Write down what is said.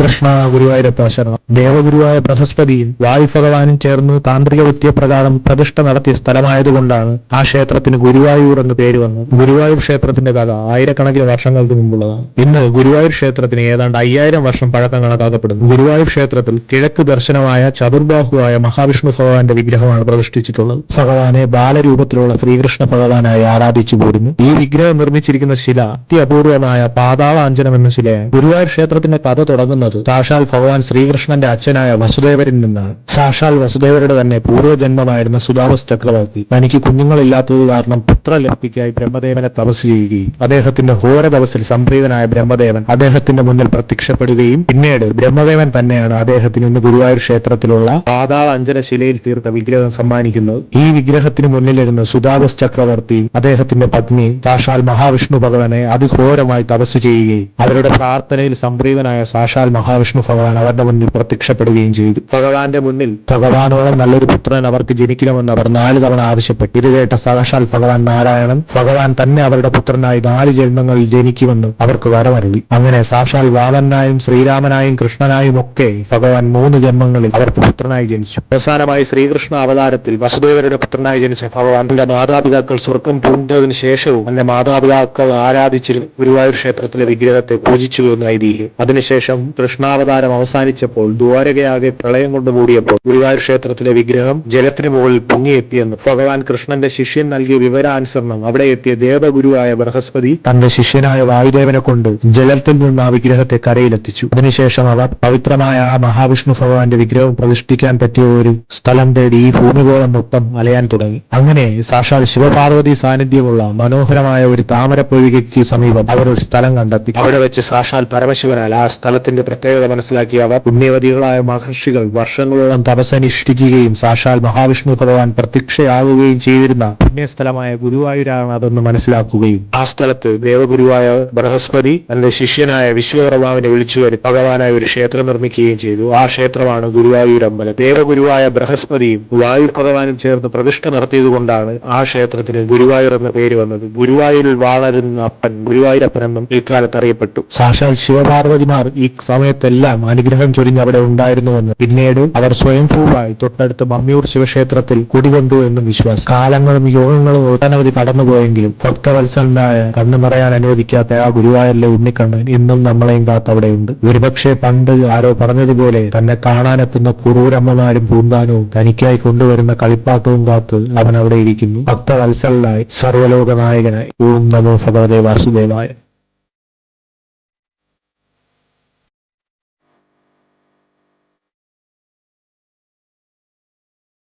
കൃഷ്ണ ഗുരുവായൂരപ്പ ശരണം. ദേവഗുരുവായ ബൃഹസ്പതിയും വായുഭഗവാനും ചേർന്ന് താന്ത്രിക വിദ്യപ്രകാരം പ്രതിഷ്ഠ നടത്തിയ സ്ഥലമായതുകൊണ്ടാണ് ആ ക്ഷേത്രത്തിന് ഗുരുവായൂർ എന്ന് പേര് വന്നത്. ഗുരുവായൂർ ക്ഷേത്രത്തിന്റെ കഥ ആയിരക്കണക്കിന് വർഷങ്ങൾക്ക് മുമ്പുള്ളതാണ്. ഇന്ന് ഗുരുവായൂർ ക്ഷേത്രത്തിന് ഏതാണ്ട് 5000 വർഷം പഴക്കം കണക്കാക്കപ്പെടുന്നു. ഗുരുവായൂർ ക്ഷേത്രത്തിൽ കിഴക്ക് ദർശനമായ ചതുർബാഹുവായ മഹാവിഷ്ണു ഭഗവാന്റെ വിഗ്രഹമാണ് പ്രതിഷ്ഠിച്ചിട്ടുള്ളത്. ഭഗവാനെ ബാലരൂപത്തിലുള്ള ശ്രീകൃഷ്ണ ഭഗവാനായി ആരാധിച്ചു പോരുന്നു. ഈ വിഗ്രഹം നിർമ്മിച്ചിരിക്കുന്ന ശില അത്യപൂർവമായ പാതാളാഞ്ജനം എന്ന ശിലയാണ്. ഗുരുവായൂർ ക്ഷേത്രത്തിന്റെ കഥ തുടങ്ങുന്നത് സാക്ഷാൽ ഭഗവാൻ ശ്രീകൃഷ്ണന്റെ അച്ഛനായ വസുദേവരിൽ നിന്നാണ്. സാക്ഷാൽ വസുദേവരുടെ തന്നെ പൂർവ്വജന്മമായിരുന്ന സുദാവസ് ചക്രവർത്തി തനിക്ക് കുഞ്ഞുങ്ങളില്ലാത്തത് കാരണം പുത്രലബ്ധിക്കായി ബ്രഹ്മദേവനെ തപസ് ചെയ്യുകയും അദ്ദേഹത്തിന്റെ ഘോര തപസ്സിൽ സംപ്രീതനായ ബ്രഹ്മദേവൻ അദ്ദേഹത്തിന്റെ മുന്നിൽ പ്രത്യക്ഷപ്പെടുകയും പിന്നീട് ബ്രഹ്മദേവൻ തന്നെയാണ് അദ്ദേഹത്തിന് ഇന്ന് ഗുരുവായൂർ ക്ഷേത്രത്തിലുള്ള പാതാള അഞ്ജന ശിലയിൽ തീർത്ത വിഗ്രഹം സമ്മാനിക്കുന്നത്. ഈ വിഗ്രഹത്തിന് മുന്നിലിരുന്ന് സുദാവസ് ചക്രവർത്തി അദ്ദേഹത്തിന്റെ പത്നി സാക്ഷാൽ മഹാവിഷ്ണു ഭഗവാനെ അതിഘോരമായി തപസ് ചെയ്യുകയും അവരുടെ പ്രാർത്ഥനയിൽ സംപ്രീതനായ സാക്ഷാൽ മഹാവിഷ്ണു ഭഗവാൻ അവരുടെ മുന്നിൽ പ്രത്യക്ഷപ്പെടുകയും ചെയ്തു. ഭഗവാന്റെ മുന്നിൽ ഭഗവാനോളം നല്ലൊരു പുത്രൻ അവർക്ക് ജനിക്കണമെന്ന് അവർ 4 തവണ ആവശ്യപ്പെട്ടു. ഇത് കേട്ട സാക്ഷാൽ ഭഗവാൻ നാരായണൻ ഭഗവാൻ തന്നെ അവരുടെ പുത്രനായി 4 ജന്മങ്ങളിൽ ജനിക്കുമെന്ന് അവർക്ക് വരമരുളി. അങ്ങനെ സാക്ഷാൽ വാമനായും ശ്രീരാമനായും കൃഷ്ണനായും ഒക്കെ ഭഗവാൻ 3 ജന്മങ്ങളിൽ അവർക്ക് പുത്രനായി ജനിച്ചു. അവസാനമായി ശ്രീകൃഷ്ണ അവതാരത്തിൽ വസുദേവരുടെ പുത്രനായി ജനിച്ച ഭഗവാൻ തന്റെ മാതാപിതാക്കൾ സ്വർഗം പൂണ്ടതിനു ശേഷവും തന്റെ മാതാപിതാക്കൾ ആരാധിച്ചിരുന്ന ഗുരുവായൂർ ക്ഷേത്രത്തിലെ വിഗ്രഹത്തെ പൂജിച്ചു എന്ന് ഐതിഹ്യം. അതിനുശേഷം കൃഷ്ണാവതാരം അവസാനിച്ചപ്പോൾ ദ്വാരകയാകെ പ്രളയം കൊണ്ട് മൂടിയപ്പോൾ ഗുരുവായൂർ ക്ഷേത്രത്തിലെ വിഗ്രഹം ജലത്തിന് മുകളിൽ പൊങ്ങിയെത്തിയെന്ന് ഭഗവാൻ കൃഷ്ണന്റെ ശിഷ്യൻ നൽകിയ വിവരാനുസരണം അവിടെ എത്തിയ ദേവഗുരുവായ ബൃഹസ്പതി തന്റെ ശിഷ്യനായ വായുദേവനെ കൊണ്ട് ജലത്തിൽ നിന്ന് ആ വിഗ്രഹത്തെ കരയിലെത്തിച്ചു. അതിനുശേഷം അവർ പവിത്രമായ ആ മഹാവിഷ്ണു ഭഗവാന്റെ വിഗ്രഹം പ്രതിഷ്ഠിക്കാൻ പറ്റിയ ഒരു സ്ഥലം തേടി ഈ ഭൂമികോളം മൊത്തം അലയാൻ തുടങ്ങി. അങ്ങനെ സാക്ഷാൽ ശിവപാർവതി സാന്നിധ്യമുള്ള മനോഹരമായ ഒരു താമരപ്പൊയ്കയ്ക്ക് സമീപം അവർ ഒരു സ്ഥലം കണ്ടെത്തി. അവിടെ വെച്ച് സാക്ഷാൽ പരമശിവനാൽ ആ സ്ഥലത്തിന്റെ പ്രത്യേകത മനസ്സിലാക്കിയ അവർ പുണ്യവതികളായ മഹർഷികൾ വർഷങ്ങളോളം തപസ്സനുഷ്ഠിക്കുകയും സാക്ഷാൽ മഹാവിഷ്ണു ഭഗവാൻ പ്രത്യക്ഷയാവുകയും ചെയ്തിരുന്ന പുണ്യസ്ഥലമായ ഗുരുവായൂരാണ് അതെന്ന് മനസ്സിലാക്കുകയും ആ സ്ഥലത്ത് ദേവഗുരുവായ ബൃഹസ്പതി തന്റെ ശിഷ്യനായ വിശ്വകർമാവിനെ വിളിച്ചു വരും ഭഗവാനായി ഒരു ക്ഷേത്രം നിർമ്മിക്കുകയും ചെയ്തു. ആ ക്ഷേത്രമാണ് ഗുരുവായൂർ അമ്പലം. ദേവഗുരുവായ ബൃഹസ്പതിയും വായു ഭഗവാനും ചേർന്ന് പ്രതിഷ്ഠ നടത്തിയതുകൊണ്ടാണ് ആ ക്ഷേത്രത്തിന് ഗുരുവായൂർ എന്ന പേര് വന്നത്. ഗുരുവായൂരിൽ വളരുന്ന അപ്പൻ ഗുരുവായൂരപ്പൻ എന്നും ഇക്കാലത്ത് അറിയപ്പെട്ടു. സാക്ഷാൽ ശിവപാർവതിമാർ ഈ സമയത്തെല്ലാം അനുഗ്രഹം ചൊരിഞ്ഞ് അവിടെ ഉണ്ടായിരുന്നുവെന്ന് പിന്നീട് അവർ സ്വയംഭൂവായി തൊട്ടടുത്ത് മമ്മിയൂർ ശിവക്ഷേത്രത്തിൽ കുടികൊണ്ടു എന്നും വിശ്വാസം. കാലങ്ങളും യോഗങ്ങളും ഒട്ടനവധി കടന്നുപോയെങ്കിലും ഭക്തവത്സലനായ കണ്ണു മറയാൻ അനുവദിക്കാത്ത ആ ഗുരുവായൂരിലെ ഉണ്ണിക്കണ്ണൻ ഇന്നും നമ്മളെയും കാത്ത് അവിടെയുണ്ട്. ഒരുപക്ഷെ പണ്ട് ആരോ പറഞ്ഞതുപോലെ തന്നെ കാണാനെത്തുന്ന കുറൂരമ്മമാരും പൂന്താനവും തനിക്കായി കൊണ്ടുവരുന്ന കളിപ്പാട്ടവും കാത്ത് അവൻ അവിടെ ഇരിക്കുന്നു. ഭക്തവത്സലനായി സർവ്വലോക നായകനായി. ഓം നമോ ഭഗവതേ വാസുദേവായ.